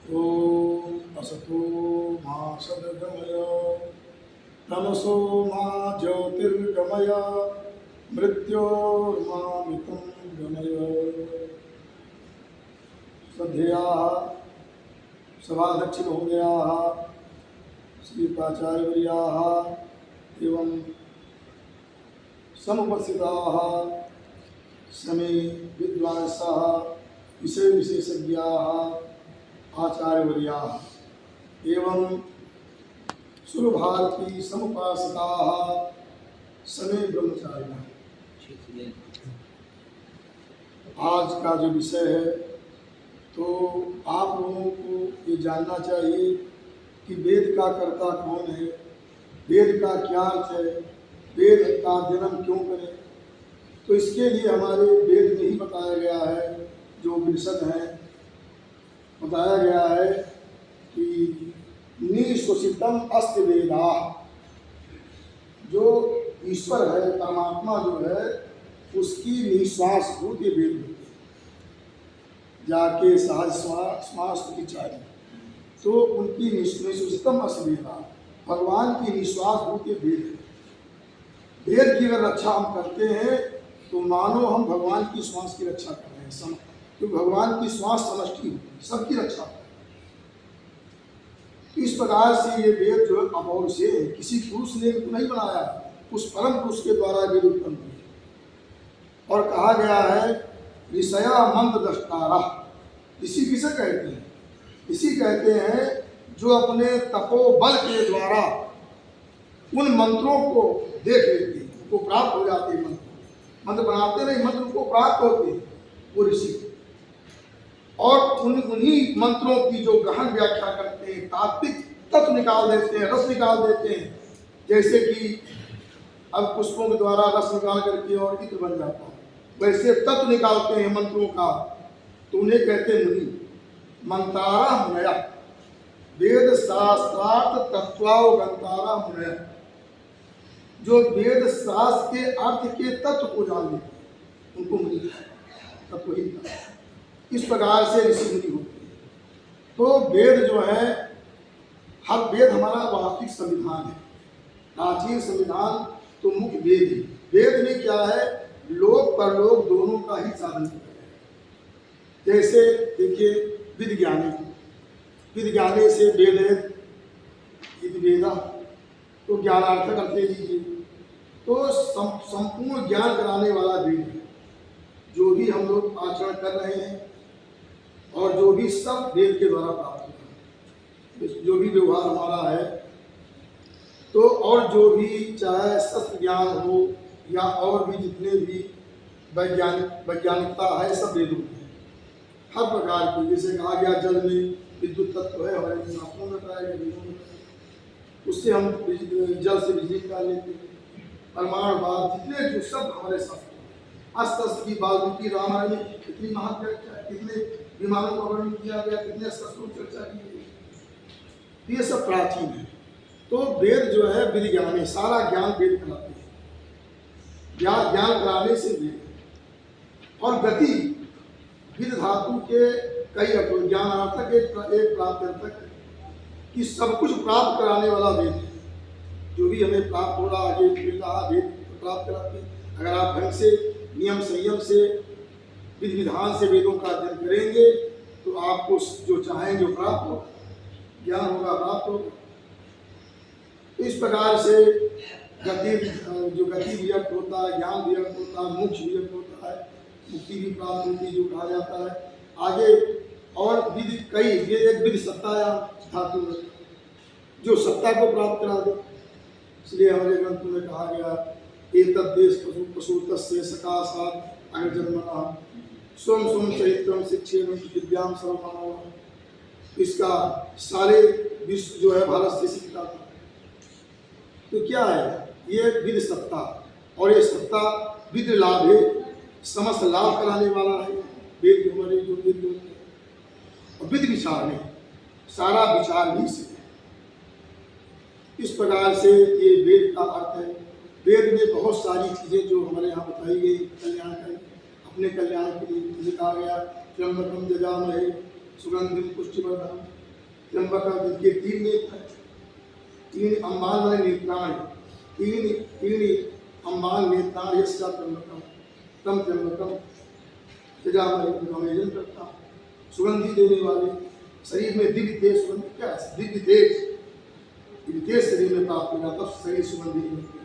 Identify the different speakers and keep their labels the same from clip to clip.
Speaker 1: ॐ असतो मा सद्गमय तमसो मा ज्योतिर्गमय मृत्योर्मामृतं गमय। श्रद्धेयाः सभाध्यक्ष महोदयाः श्री प्राचार्यवर्याः एवं समुपस्थिताः समे विद्वांसः विषय विशेषज्ञाः आचार्यवर्याः एवं सुरभारती समुपासकाः समे ब्रह्मचारिणः। आज का जो विषय है तो आप लोगों को ये जानना चाहिए कि वेद का कर्ता कौन है, वेद का क्या अर्थ है, वेद का जन्म क्यों करें। तो इसके लिए हमारे वेद में ही बताया गया है, जो उपनिषद है बताया गया है कि निश्वसितम अस्ति वेदा, जो ईश्वर है परमात्मा जो है उसकी निश्वास भूति वेद होती है। जाके सहज श्वास चारी तो उनकी निश्वसितम अस्ति वेदा, भगवान की निश्वास भूति वेद है। वेद की अगर रक्षा हम करते हैं तो मानो हम भगवान की श्वास की रक्षा कर रहे हैं। तो भगवान की श्वास समष्टि सबकी रक्षा है। इस प्रकार से ये वेद जो अमोघ से किसी पुरुष ने नहीं बनाया, उस परम पुरुष के द्वारा वेद उत्पन्न हुए। और कहा गया है ऋषया मंत्र दष्टारा, इसी किसे कहते हैं? इसी कहते हैं जो अपने तपोबल के द्वारा उन मंत्रों को देख लेते हैं, उनको प्राप्त हो जाते हैं। मंत्र बनाते नहीं, मंत्र उनको प्राप्त होते हैं वो ऋषि, और उन्हीं मंत्रों की जो गहन व्याख्या करते हैं, तात्विक तत्व निकाल देते हैं, रस निकाल देते हैं। जैसे कि अब पुष्पों के द्वारा रस निकाल करके और इत्र बन जाता है, वैसे तत्व निकालते हैं मंत्रों का, तो उन्हें कहते हैं मुनि। मंतारा मुनया, वेद शास्त्रार्थ तत्वावगंतारा मुनया, जो वेद शास्त्र के अर्थ के तत्व को जान लेते हैं उनको मुनि तत्वहीन। इस प्रकार से ऋषि मुनि होते हैं। तो वेद जो है, हर वेद हमारा वास्तविक संविधान है, प्राचीन संविधान तो मुख्य वेद है। वेद में क्या है, लोक परलोक दोनों का ही साधन है। जैसे देखिए विद ज्ञाने से वेद वेदा, तो ज्ञानार्थक अर्थ ले लीजिए। तो संपूर्ण ज्ञान कराने वाला वेद है। जो भी हम लोग आचरण कर रहे हैं और जो भी सब वेद के द्वारा प्राप्त होता है, जो भी व्यवहार हमारा है, तो और जो भी चाहे शस्त्र ज्ञान हो या और भी जितने भी वैज्ञानिकता है, सब वेदों में है। हर प्रकार की, जैसे कहा गया जल में विद्युत तत्व है, हमारे शास्त्रों में बताया गया, वेदों में, उससे हम जल से बिजली निकाल लेते हैं। परमाणुवाद जितने जो सब हमारे शास्त्र, अस्त्र की वाल्मीकि रामायण में कितनी महाव्याख्या, कितने विमानों का वर्णन किया गया, कितने शस्त्रों की चर्चा की गई, ये सब प्राचीन है। तो वेद जो है विधि ज्ञान है, सारा ज्ञान वेद कराते हैं। ज्ञान कराने से वेद, और गति विद धातु के कई अर्थ, ज्ञानार्थक एक प्राप्त्यर्थक है कि सब कुछ प्राप्त कराने वाला वेद है। जो भी हमें प्राप्त हो रहा आगे मिल रहा वेद प्राप्त कराते हैं। अगर आप ढंग से नियम संयम से विधि विधान से वेदों का अध्ययन करेंगे तो आपको जो चाहें जो प्राप्त हो, ज्ञान होगा, प्राप्त होगा। इस प्रकार से गति व्यक्त होता है, ज्ञान व्यक्त होता है, मोक्ष व्यक्त होता है, मुक्ति भी प्राप्त होती है जो कहा जाता है आगे। और विधि कई, ये एक विधि सत्ता या धातु है जो सत्ता को प्राप्त करा दे। इसलिए हमारे ग्रंथों में कहा गया एतद्देश पशुतस्य सकाशात् अग्रजन्मनः स्वं स्वं चरित्रं शिक्षेण विद्यां सर्वमानव। इसका सारे विश्व जो है भारत से सीखता था। तो क्या है ये विधि सत्ता, और ये सत्ता विधि लाभ है, समस्त लाभ कराने वाला है वेद। हमारे जो वेद और विधि विचार में सारा विचार भी से। इस प्रकार से ये वेद का अर्थ है। वेद में बहुत सारी चीज़ें जो हमारे यहाँ बताई गई कल्याण का, अपने कल्याण के लिए कहा गया त्र्यंबकम जजामहे सुगंधिम पुष्टिवर्धनम, त्र्यंबकम जिनके 3 नेत्र हैं, 3 अम्बाल वाले नेत्राण, 3 अम्बाल नेत्राण यस्या त्र्यंबकम तम त्र्यंबकम यजामहे करता, सुगंधि देने वाले, शरीर में दिव्य तेज, सुगंध क्या है, दिव्य तेज शरीर में प्राप्त होगा, तब शरीर सुगंधि होती है।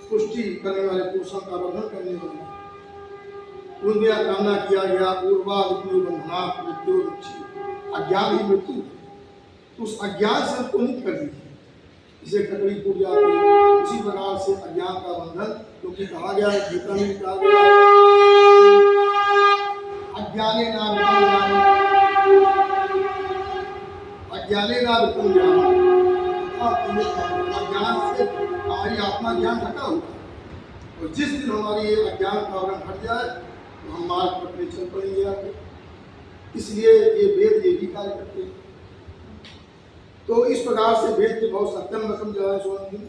Speaker 1: पुष्टि करने वाले, पोषण का वर्धन करने वाले, उनमें कामना किया गया पूर्वा विष्णु बंधना मृत्यु रुचि, अज्ञान ही मृत्यु है, तो उस अज्ञान से हमको मुक्त कर दीजिए, इसे ककड़ी टूट जाती है। उसी प्रकार से अज्ञान का बंधन, क्योंकि कहा गया है, गीता में कहा गया है, अज्ञाने ना वितम ज्ञानम, अज्ञाने ना वितम ज्ञानम, अज्ञान से हमारी आत्मा ज्ञान हटा हुआ है, और जिस दिन हमारी ये अज्ञान का आवरण हट जाए तो हम मार्ग पर अपने चल पड़ेंगे आगे। इसलिए ये वेद ये भी कार्य करते हैं। तो इस प्रकार से वेद के बहुत सत्यम रकम जो है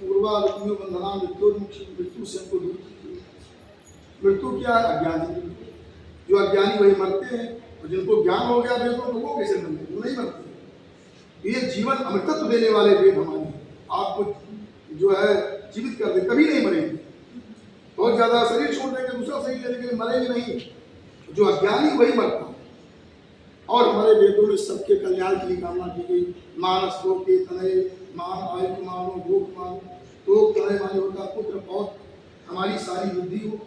Speaker 1: पूर्वा विष्णु बंधना मृत्यु, मृत्यु से हमको दूर करती है। मृत्यु क्या है, अज्ञानी, जो अज्ञानी वही मरते हैं, और जिनको ज्ञान हो गया वेदों को वो कैसे मरते, वो नहीं मरते। ये जीवन अमृतत्व देने वाले वेद हमारे आपको जो है जीवित कर दे, कभी नहीं मरेंगे। बहुत ज्यादा शरीर छोड़ देंगे, दूसरा शरीर लेने के लिए मरेंगे नहीं। जो अज्ञानी वही मरता है। और हमारे वेदों में सबके कल्याण की कामना की गई। मानस को के तनय मान आयु मानो भूख मानो, तो तनय माने होता पुत्र पौत्र, हमारी सारी बुद्धि हो,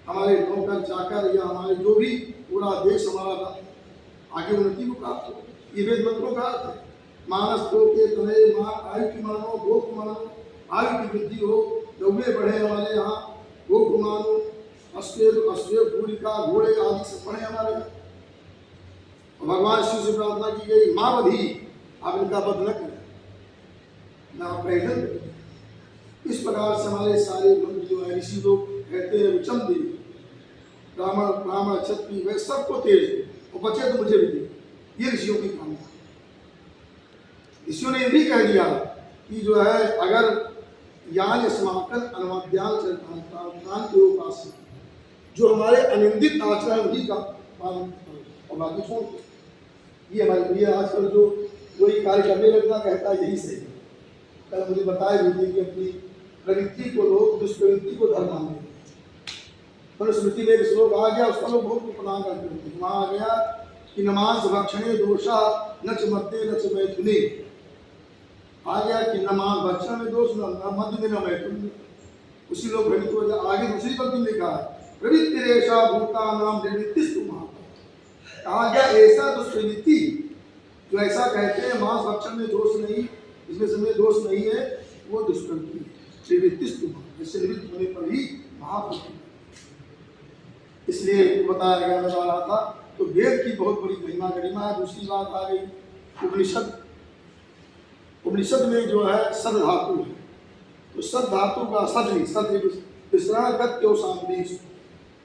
Speaker 1: हमारे नौकर चाकर या हमारे जो भी पूरा देश हमारा आगे उन्नति को प्राप्त हो, ये वेद मंत्रों का अर्थ है। मानस को के तनय मान आयु की मानो भूख मानो, आयु की वृद्धि हो, दौड़े बढ़े हमारे यहाँ, भूख मानो, अश्वेर भूलिका घोड़े आदि सब पढ़े हमारे यहाँ। भगवान शिव से प्रार्थना की गई, माँ बधी आप इनका वध न करें, न आप प्रहसन करें। इस प्रकार से हमारे सारे मंत्र जो है ऋषि लोग कहते हैं विचम दे, ब्राह्मण क्षत्रिय वह सबको तेज दे और बचे तो मुझे भी दे, ये ऋषियों की कामना। ऋषियों ने ये भी कह दिया कि जो है अगर यान स्माकन अनुवाद्यान चरितान के उपास्य, जो हमारे अनिंदित आचरण उन्हीं का पालन करो और बाकी छोड़ दो। ये हमारे लिए आजकल जो कोई कार्य करने लगता कहता है यही सही। कल मुझे बताया भी थी कि अपनी प्रवृत्ति को लोग दुष्प्रवृत्ति को धर्म मानते हैं। मनुस्मृति में एक श्लोक आ गया, उसका लोग बहुत प्रणाम करते हैं। वहाँ आ गया कि नमाज भक्षणे दोषा न च मध्य न च मैथुने, आ गया कि नमाज भक्षण में दोष न मध्य में न मैथुन में। उसी लोग भ्रमित हो जाए। आगे दूसरी पंक्ति में लिखा है प्रवृत्ति रेशा भूता नाम निर्वृत्तिस्तु महापाप, कहा गया ऐसा दुष्प्रवृत्ति जो ऐसा कहते हैं मांस भक्षण में दोष नहीं, इसमें समय दोष नहीं है, वो दुष्प्रवृत्ति निर्वृत्तिस्तु महापाप, इससे निवृत्त होने पर ही महापाप। इसलिए बताया गया, बता रहा था। तो वेद की बहुत बड़ी महिमा गरिमा है। दूसरी बात आ गई उपनिषद। उपनिषद में जो है सद धातु है, तो सद धातु का सदली सद विश्राम गति और सामवेश,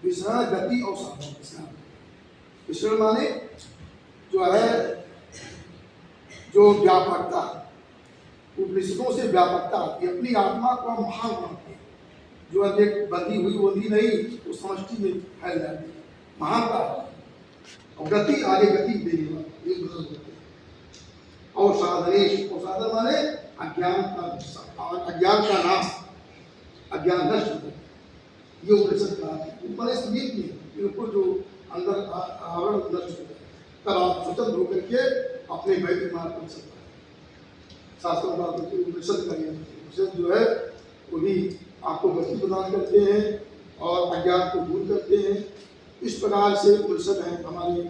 Speaker 1: विश्राम गति और सामवेश। विश्राम माने जो है जो व्यापकता, उपनिषदों से व्यापकता आती है। अपनी आत्मा को हम महान बनाते हैं, जो अधिक बंधी हुई बंधी नहीं, वो समष्टि में फैल जाती है, महानता। और गति आगे गति देने वाला एक दूसरे होते हैं। और साधनेश, और साधन माने अज्ञान का नाश, अज्ञान नष्ट हो, ये उपनिषद का ऊपर समीप में बिल्कुल जो अंदर आवरण नष्ट हो जाए, तब आप स्वतंत्र होकर के अपने वैदिक मार्ग पर चलता है। शास्त्रों का उपनिषद का उपनिषद जो है वो भी आपको गति प्रदान करते हैं और अज्ञान को दूर करते हैं। इस प्रकार से उपनिषद हैं। हमारे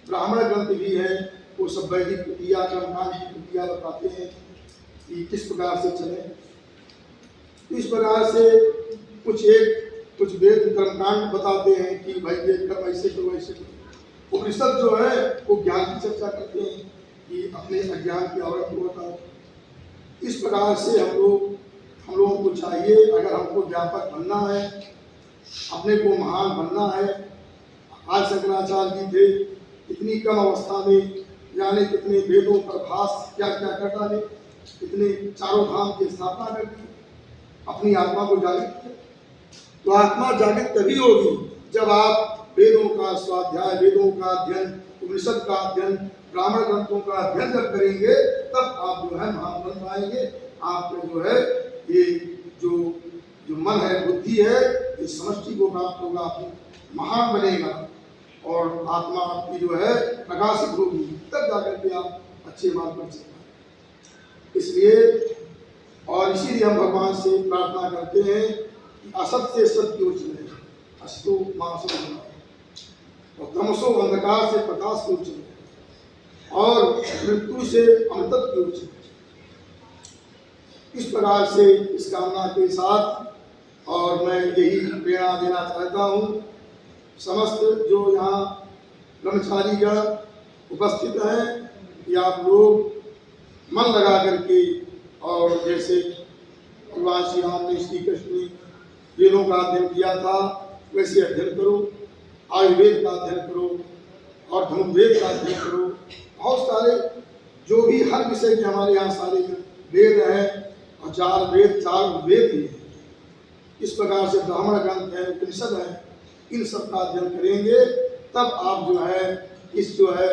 Speaker 1: ब्राह्मण ग्रंथ भी हैं, वो सब वैदिक प्रक्रिया कर्मकांड की प्रक्रिया बताते हैं कि किस प्रकार से चले। इस प्रकार से कुछ वेद कर्मकांड बताते हैं कि भाई ये कर्म ऐसे करो ऐसे करो। उपनिषद जो है वो ज्ञान की चर्चा करते हैं कि अपने अज्ञान की आवरण को बताओ। इस प्रकार से हम लोगों को चाहिए, अगर हमको व्यापक बनना है, अपने को महान बनना है। आज शंकराचार्य जी थे, इतनी कम अवस्था में जाने कितने वेदों पर भाष क्या क्या कर डाले, कितने चारों धाम की स्थापना कर दी, अपनी आत्मा को जागृत किया। तो आत्मा जागृत तभी होगी जब आप वेदों का स्वाध्याय, वेदों का अध्ययन उपनिषद का अध्ययन, ब्राह्मण ग्रंथों का अध्ययन जब करेंगे तब आप जो है महान बन पाएंगे। आपका जो है ये जो जो मन है, बुद्धि है, इस समष्टि को प्राप्त होगा, महान बनेगा और आत्मा आपकी जो है प्रकाशित होगी, तब जाकर के आप अच्छे मार्ग पर चल पाएंगे। इसलिए और इसीलिए हम भगवान से प्रार्थना करते हैं कि असत से सत्य की ओर चले, अस्तु मासो और तमसो अंधकार से प्रकाश की ओर चले और मृत्यु से अमृत की ओर चले। इस प्रकार से इस कामना के साथ और मैं यही प्रेरणा देना चाहता हूँ समस्त जो यहाँ ब्रह्मचारीगण उपस्थित हैं कि आप लोग मन लगा करके और जैसे भगवान श्री राम ने श्री कृष्ण ने वेदों का अध्ययन किया था वैसे अध्ययन करो, आयुर्वेद का अध्ययन करो और धनुर्वेद का अध्ययन करो। बहुत सारे जो भी हर विषय के हमारे यहाँ सारे वेद हैं और चार वेद भी हैं। इस प्रकार से ब्राह्मण ग्रंथ है, उपनिषद है, इन सब का अध्ययन करेंगे तब आप जो है इस जो है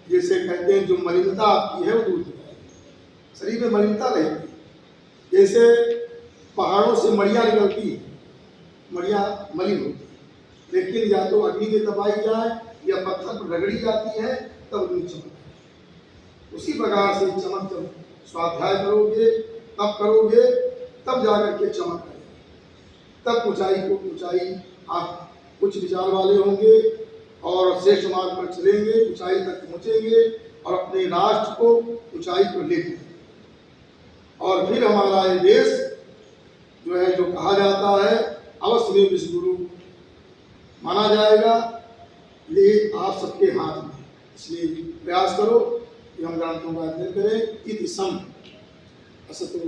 Speaker 1: जैसे कहते हैं जो मलिनता आपकी है वो दूर हो जाएगी, शरीर में मलिनता रहेगी। जैसे पहाड़ों से मड़िया निकलती है, मड़िया मलिन होती है, लेकिन या तो अग्नि में दबाई जाए या पत्थर पर रगड़ी जाती है तब अग्नि चमक। उसी प्रकार से चमक जब स्वाध्याय करोगे तब जाकर के चमक करेगी, तब ऊंचाई आप कुछ विचार वाले होंगे और श्रेष्ठ मार्ग पर चलेंगे, ऊंचाई तक पहुंचेंगे और अपने राष्ट्र को ऊंचाई पर ले जाएंगे। और फिर हमारा ये देश जो है जो कहा जाता है अवश्य में विश्व गुरु माना जाएगा, ये आप सबके हाथ में। इसलिए प्रयास करो कि हम ग्रंथों का अध्ययन करें। इति सम असतो